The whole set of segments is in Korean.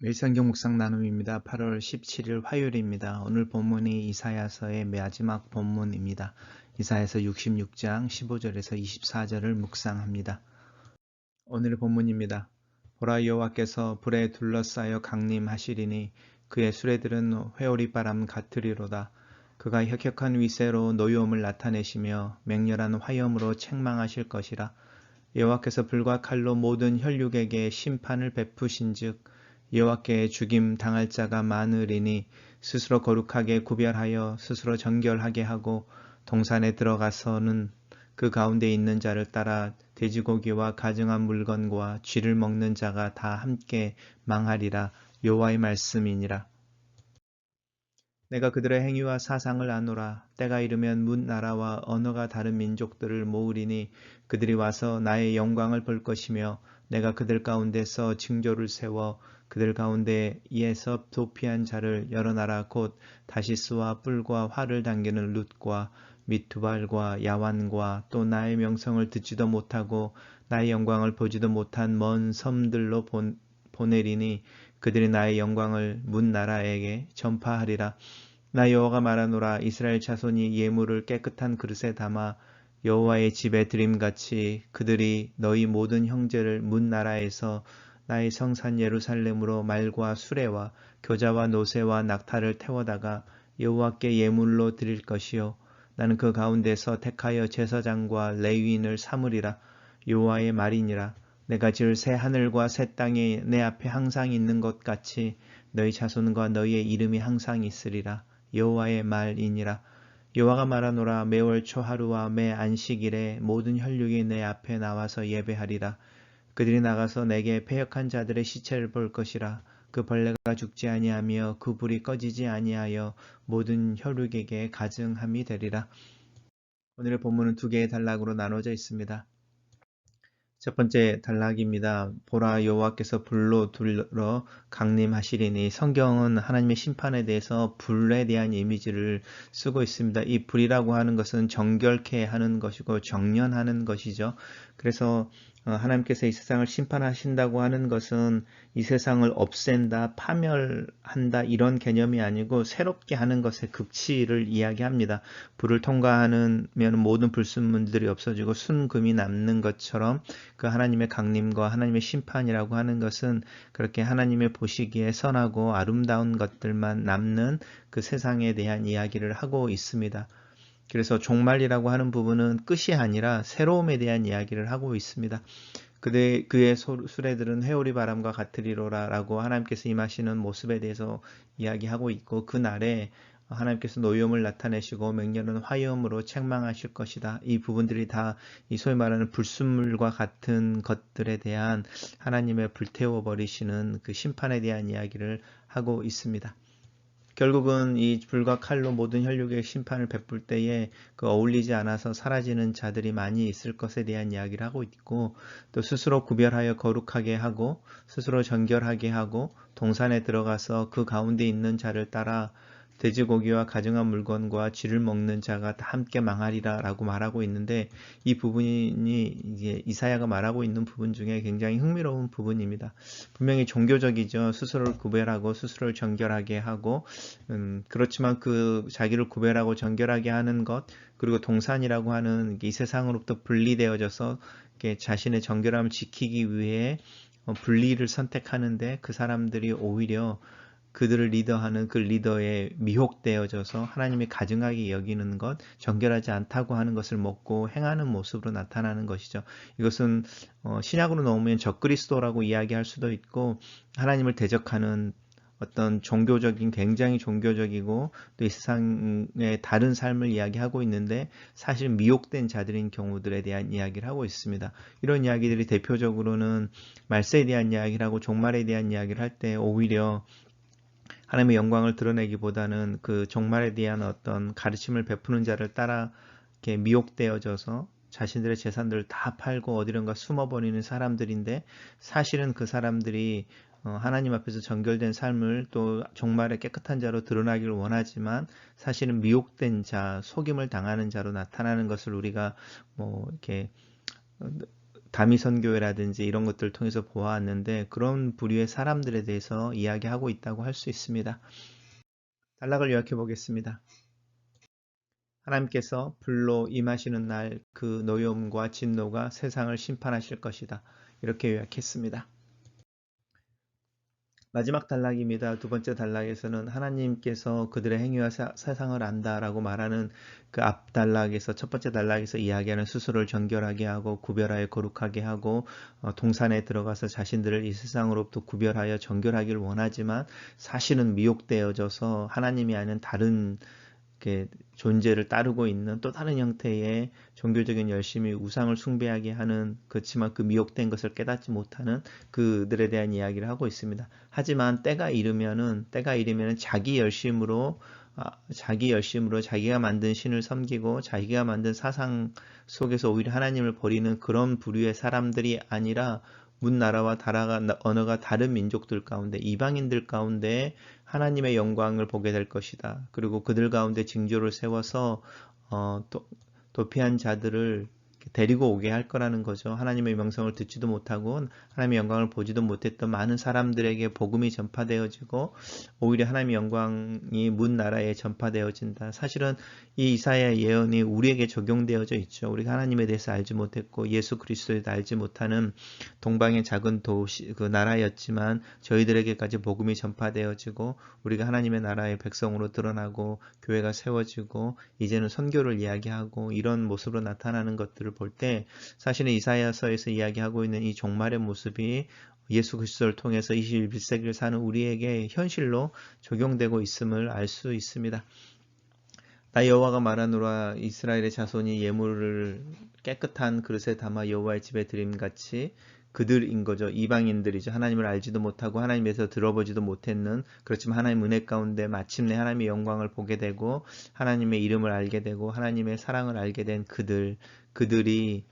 일상경 묵상 나눔입니다. 8월 17일 화요일입니다. 오늘 본문이 이사야서의 마지막 본문입니다. 이사야서 66장 15절에서 24절을 묵상합니다. 오늘의 본문입니다. 보라, 여호와께서 불에 둘러싸여 강림하시리니 그의 수레들은 회오리 바람 같으리로다. 그가 혁혁한 위세로 노여움을 나타내시며 맹렬한 화염으로 책망하실 것이라. 여호와께서 불과 칼로 모든 혈육에게 심판을 베푸신즉 여호와께 죽임 당할 자가 많으리니 스스로 거룩하게 구별하여 스스로 정결하게 하고 동산에 들어가서는 그 가운데 있는 자를 따라 돼지고기와 가증한 물건과 쥐를 먹는 자가 다 함께 망하리라. 여호와의 말씀이니라. 내가 그들의 행위와 사상을 아노라. 때가 이르면 문 나라와 언어가 다른 민족들을 모으리니 그들이 와서 나의 영광을 볼 것이며 내가 그들 가운데서 징조를 세워 그들 가운데에서 도피한 자를 여러 나라 곧 다시스와 뿔과 활을 당기는 룻과 미투발과 야완과 또 나의 명성을 듣지도 못하고 나의 영광을 보지도 못한 먼 섬들로 보내리니 그들이 나의 영광을 문 나라에게 전파하리라. 나 여호와가 말하노라. 이스라엘 자손이 예물을 깨끗한 그릇에 담아 여호와의 집에 드림같이 그들이 너희 모든 형제를 문 나라에서 나의 성산 예루살렘으로 말과 수레와 교자와 노새와 낙타를 태워다가 여호와께 예물로 드릴 것이요 나는 그 가운데서 택하여 제사장과 레위인을 삼으리라. 여호와의 말이니라. 내가 지을 새 하늘과 새 땅이 내 앞에 항상 있는 것 같이 너희 자손과 너희의 이름이 항상 있으리라. 여호와의 말이니라. 여호와가 말하노라. 매월 초 하루와 매 안식일에 모든 혈육이 내 앞에 나와서 예배하리라. 그들이 나가서 내게 패역한 자들의 시체를 볼 것이라. 그 벌레가 죽지 아니하며 그 불이 꺼지지 아니하여 모든 혈육에게 가증함이 되리라. 오늘의 본문은 두 개의 단락으로 나눠져 있습니다. 첫 번째 단락입니다. 보라, 여호와께서 불로 둘러 강림하시리니. 성경은 하나님의 심판에 대해서 불에 대한 이미지를 쓰고 있습니다. 이 불이라고 하는 것은 정결케 하는 것이고 정련하는 것이죠. 그래서 하나님께서 이 세상을 심판하신다고 하는 것은 이 세상을 없앤다, 파멸한다 이런 개념이 아니고 새롭게 하는 것의 극치를 이야기합니다. 불을 통과하면 모든 불순물들이 없어지고 순금이 남는 것처럼 그 하나님의 강림과 하나님의 심판이라고 하는 것은 그렇게 하나님의 보시기에 선하고 아름다운 것들만 남는 그 세상에 대한 이야기를 하고 있습니다. 그래서 종말이라고 하는 부분은 끝이 아니라 새로움에 대한 이야기를 하고 있습니다. 그의 수레들은 회오리 바람과 같으리로라 라고 하나님께서 임하시는 모습에 대해서 이야기하고 있고, 그날에 하나님께서 노여움을 나타내시고 맹렬한 화염으로 책망하실 것이다. 이 부분들이 다 이 소위 말하는 불순물과 같은 것들에 대한 하나님의 불태워 버리시는 그 심판에 대한 이야기를 하고 있습니다. 결국은 이 불과 칼로 모든 혈육의 심판을 베풀 때에 그 어울리지 않아서 사라지는 자들이 많이 있을 것에 대한 이야기를 하고 있고, 또 스스로 구별하여 거룩하게 하고 스스로 정결하게 하고 동산에 들어가서 그 가운데 있는 자를 따라 돼지고기와 가증한 물건과 쥐를 먹는 자가 다 함께 망하리라 라고 말하고 있는데, 이 부분이 이제 이사야가 말하고 있는 부분 중에 굉장히 흥미로운 부분입니다. 분명히 종교적이죠. 스스로를 구별하고 스스로를 정결하게 하고, 그렇지만 그 자기를 구별하고 정결하게 하는 것, 그리고 동산이라고 하는 이 세상으로부터 분리되어져서 자신의 정결함을 지키기 위해 분리를 선택하는데, 그 사람들이 오히려 그들을 리더하는 그 리더에 미혹되어져서 하나님이 가증하게 여기는 것, 정결하지 않다고 하는 것을 먹고 행하는 모습으로 나타나는 것이죠. 이것은 신약으로 놓으면 적그리스도라고 이야기할 수도 있고, 하나님을 대적하는 어떤 종교적인, 굉장히 종교적이고 또 이 세상의 다른 삶을 이야기하고 있는데 사실 미혹된 자들인 경우들에 대한 이야기를 하고 있습니다. 이런 이야기들이 대표적으로는 말세에 대한 이야기를 하고 종말에 대한 이야기를 할 때 오히려 하나님의 영광을 드러내기보다는 그 종말에 대한 어떤 가르침을 베푸는 자를 따라 이렇게 미혹되어져서 자신들의 재산들을 다 팔고 어디론가 숨어버리는 사람들인데, 사실은 그 사람들이 하나님 앞에서 정결된 삶을 또 종말의 깨끗한 자로 드러나기를 원하지만 사실은 미혹된 자, 속임을 당하는 자로 나타나는 것을 우리가 뭐 이렇게 다미선교회라든지 이런 것들을 통해서 보아왔는데 그런 부류의 사람들에 대해서 이야기하고 있다고 할 수 있습니다. 단락을 요약해 보겠습니다. 하나님께서 불로 임하시는 날 그 노여움과 진노가 세상을 심판하실 것이다. 이렇게 요약했습니다. 마지막 단락입니다. 두 번째 단락에서는 하나님께서 그들의 행위와 세상을 안다라고 말하는 그 앞 단락에서 첫 번째 단락에서 이야기하는 스스로를 정결하게 하고 구별하여 거룩하게 하고 동산에 들어가서 자신들을 이 세상으로부터 구별하여 정결하기를 원하지만 사실은 미혹되어져서 하나님이 아닌 다른 존재를 따르고 있는 또 다른 형태의 종교적인 열심이 우상을 숭배하게 하는 그렇지만 그 미혹된 것을 깨닫지 못하는 그들에 대한 이야기를 하고 있습니다. 하지만 때가 이르면은 자기 열심으로 자기가 만든 신을 섬기고 자기가 만든 사상 속에서 오히려 하나님을 버리는 그런 부류의 사람들이 아니라 문 나라와 언어가 다른 민족들 가운데 이방인들 가운데 하나님의 영광을 보게 될 것이다. 그리고 그들 가운데 징조를 세워서 도피한 자들을 데리고 오게 할 거라는 거죠. 하나님의 명성을 듣지도 못하고 하나님의 영광을 보지도 못했던 많은 사람들에게 복음이 전파되어지고 오히려 하나님의 영광이 문 나라에 전파되어진다. 사실은 이 이사야 예언이 우리에게 적용되어져 있죠. 우리가 하나님에 대해서 알지 못했고 예수 그리스도에 대해 알지 못하는 동방의 작은 도시 그 나라였지만 저희들에게까지 복음이 전파되어지고 우리가 하나님의 나라의 백성으로 드러나고 교회가 세워지고 이제는 선교를 이야기하고 이런 모습으로 나타나는 것들을 볼 때 사실은 이사야서에서 이야기하고 있는 이 종말의 모습이 예수 그리스도를 통해서 21세기를 사는 우리에게 현실로 적용되고 있음을 알 수 있습니다. 나 여호와가 말하노라 이스라엘의 자손이 예물을 깨끗한 그릇에 담아 여호와의 집에 드림같이 그들인 거죠. 이방인들이죠. 하나님을 알지도 못하고 하나님에서 들어보지도 못했는 그렇지만 하나님 은혜 가운데 마침내 하나님의 영광을 보게 되고 하나님의 이름을 알게 되고 하나님의 사랑을 알게 된 그들이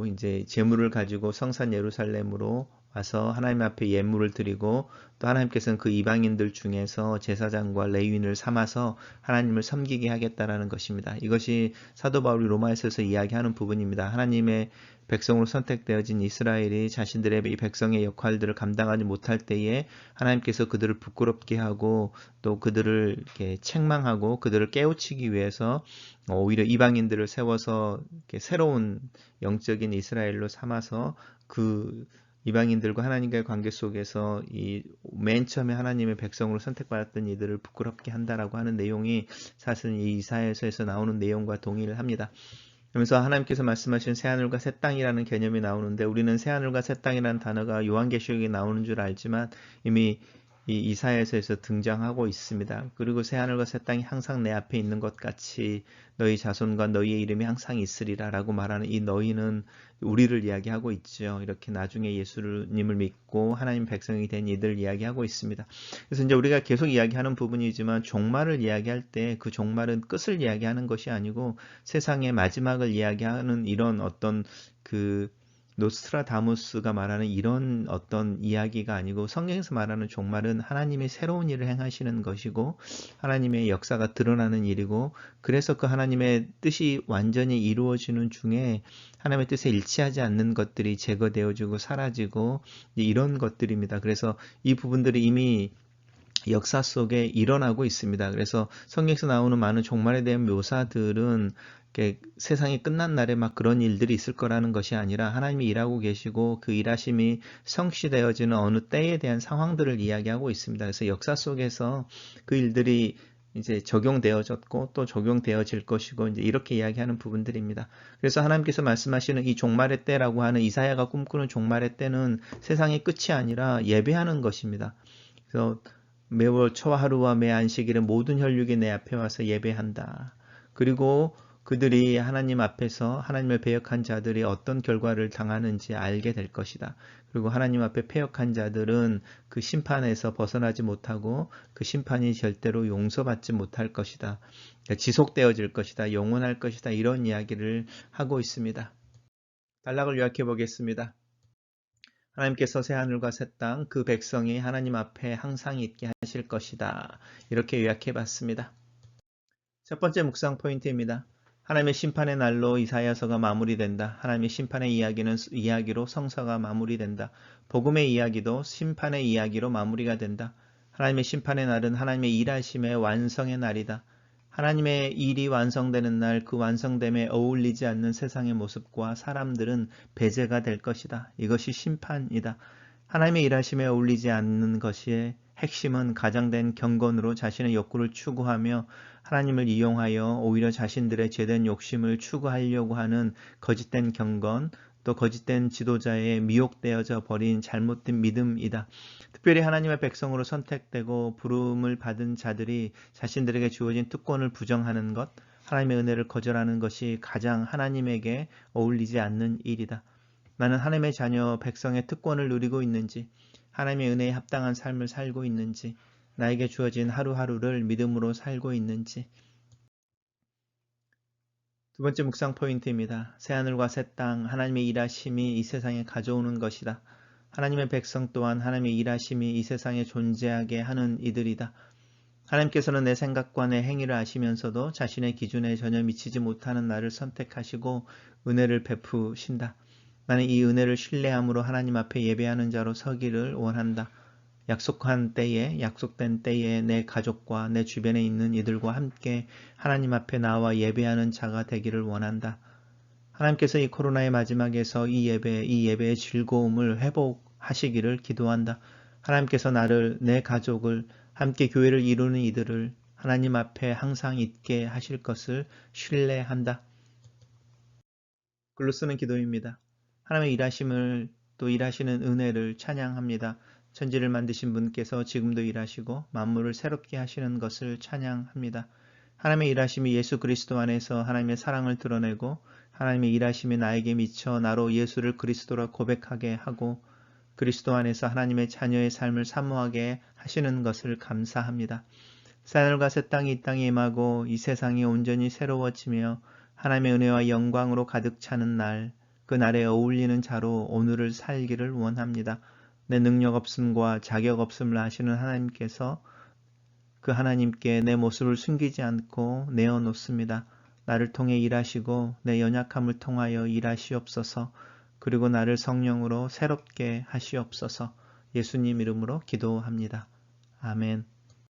이제 제물을 가지고 성산 예루살렘으로 와서 하나님 앞에 예물을 드리고 또 하나님께서는 그 이방인들 중에서 제사장과 레위인을 삼아서 하나님을 섬기게 하겠다라는 것입니다. 이것이 사도 바울이 로마에서 이야기하는 부분입니다. 하나님의 백성으로 선택되어진 이스라엘이 자신들의 이 백성의 역할들을 감당하지 못할 때에 하나님께서 그들을 부끄럽게 하고 또 그들을 이렇게 책망하고 그들을 깨우치기 위해서 오히려 이방인들을 세워서 이렇게 새로운 영적인 이스라엘로 삼아서 그 이방인들과 하나님과의 관계 속에서 이 맨 처음에 하나님의 백성으로 선택받았던 이들을 부끄럽게 한다라고 하는 내용이 사실은 이 이사야서에서 나오는 내용과 동의를 합니다. 그러면서 하나님께서 말씀하신 새하늘과 새 땅이라는 개념이 나오는데 우리는 새하늘과 새 땅이라는 단어가 요한계시록에 나오는 줄 알지만 이미 이 이사야서에서 등장하고 있습니다. 그리고 새하늘과 새 땅이 항상 내 앞에 있는 것 같이 너희 자손과 너희의 이름이 항상 있으리라 라고 말하는 이 너희는 우리를 이야기하고 있죠. 이렇게 나중에 예수님을 믿고 하나님 백성이 된 이들 이야기하고 있습니다. 그래서 이제 우리가 계속 이야기하는 부분이지만 종말을 이야기할 때 그 종말은 끝을 이야기하는 것이 아니고 세상의 마지막을 이야기하는 이런 어떤 노스트라다무스가 말하는 이런 어떤 이야기가 아니고 성경에서 말하는 종말은 하나님이 새로운 일을 행하시는 것이고 하나님의 역사가 드러나는 일이고 그래서 그 하나님의 뜻이 완전히 이루어지는 중에 하나님의 뜻에 일치하지 않는 것들이 제거되어지고 사라지고 이런 것들입니다. 그래서 이 부분들이 이미 역사 속에 일어나고 있습니다. 그래서 성경에서 나오는 많은 종말에 대한 묘사들은 세상이 끝난 날에 막 그런 일들이 있을 거라는 것이 아니라 하나님이 일하고 계시고 그 일하심이 성취되어지는 어느 때에 대한 상황들을 이야기하고 있습니다. 그래서 역사 속에서 그 일들이 이제 적용되어졌고 또 적용되어질 것이고 이제 이렇게 이야기하는 부분들입니다. 그래서 하나님께서 말씀하시는 이 종말의 때라고 하는 이사야가 꿈꾸는 종말의 때는 세상의 끝이 아니라 예배하는 것입니다. 그래서 매월 초와 하루와 매 안식일은 모든 혈육이 내 앞에 와서 예배한다. 그리고 그들이 하나님 앞에서 하나님을 배역한 자들이 어떤 결과를 당하는지 알게 될 것이다. 그리고 하나님 앞에 패역한 자들은 그 심판에서 벗어나지 못하고 그 심판이 절대로 용서받지 못할 것이다. 지속되어질 것이다. 영원할 것이다. 이런 이야기를 하고 있습니다. 단락을 요약해 보겠습니다. 하나님께서 새하늘과 새 땅, 그 백성이 하나님 앞에 항상 있게 하실 것이다. 이렇게 요약해 봤습니다. 첫 번째 묵상 포인트입니다. 하나님의 심판의 날로 이사야서가 마무리된다. 하나님의 심판의 이야기는 이야기로 성서가 마무리된다. 복음의 이야기도 심판의 이야기로 마무리가 된다. 하나님의 심판의 날은 하나님의 일하심의 완성의 날이다. 하나님의 일이 완성되는 날, 그 완성됨에 어울리지 않는 세상의 모습과 사람들은 배제가 될 것이다. 이것이 심판이다. 하나님의 일하심에 어울리지 않는 것의 핵심은 가장된 경건으로 자신의 욕구를 추구하며 하나님을 이용하여 오히려 자신들의 죄된 욕심을 추구하려고 하는 거짓된 경건, 또 거짓된 지도자에 미혹되어져 버린 잘못된 믿음이다. 특별히 하나님의 백성으로 선택되고 부름을 받은 자들이 자신들에게 주어진 특권을 부정하는 것, 하나님의 은혜를 거절하는 것이 가장 하나님에게 어울리지 않는 일이다. 나는 하나님의 자녀 백성의 특권을 누리고 있는지, 하나님의 은혜에 합당한 삶을 살고 있는지, 나에게 주어진 하루하루를 믿음으로 살고 있는지. 두 번째 묵상 포인트입니다. 새하늘과 새 땅, 하나님의 일하심이 이 세상에 가져오는 것이다. 하나님의 백성 또한 하나님의 일하심이 이 세상에 존재하게 하는 이들이다. 하나님께서는 내 생각과 내 행위를 아시면서도 자신의 기준에 전혀 미치지 못하는 나를 선택하시고 은혜를 베푸신다. 나는 이 은혜를 신뢰함으로 하나님 앞에 예배하는 자로 서기를 원한다. 약속한 때에, 약속된 때에 내 가족과 내 주변에 있는 이들과 함께 하나님 앞에 나와 예배하는 자가 되기를 원한다. 하나님께서 이 코로나의 마지막에서 이 예배의 즐거움을 회복하시기를 기도한다. 하나님께서 나를, 내 가족을, 함께 교회를 이루는 이들을 하나님 앞에 항상 있게 하실 것을 신뢰한다. 글로 쓰는 기도입니다. 하나님의 일하심을, 또 일하시는 은혜를 찬양합니다. 천지를 만드신 분께서 지금도 일하시고 만물을 새롭게 하시는 것을 찬양합니다. 하나님의 일하심이 예수 그리스도 안에서 하나님의 사랑을 드러내고 하나님의 일하심이 나에게 미쳐 나로 예수를 그리스도라 고백하게 하고 그리스도 안에서 하나님의 자녀의 삶을 사모하게 하시는 것을 감사합니다. 새하늘과 새 땅이 이 땅에 임하고 이 세상이 온전히 새로워지며 하나님의 은혜와 영광으로 가득 차는 날, 그 날에 어울리는 자로 오늘을 살기를 원합니다. 내 능력 없음과 자격 없음을 아시는 하나님께서 그 하나님께 내 모습을 숨기지 않고 내어놓습니다. 나를 통해 일하시고 내 연약함을 통하여 일하시옵소서. 그리고 나를 성령으로 새롭게 하시옵소서. 예수님 이름으로 기도합니다. 아멘.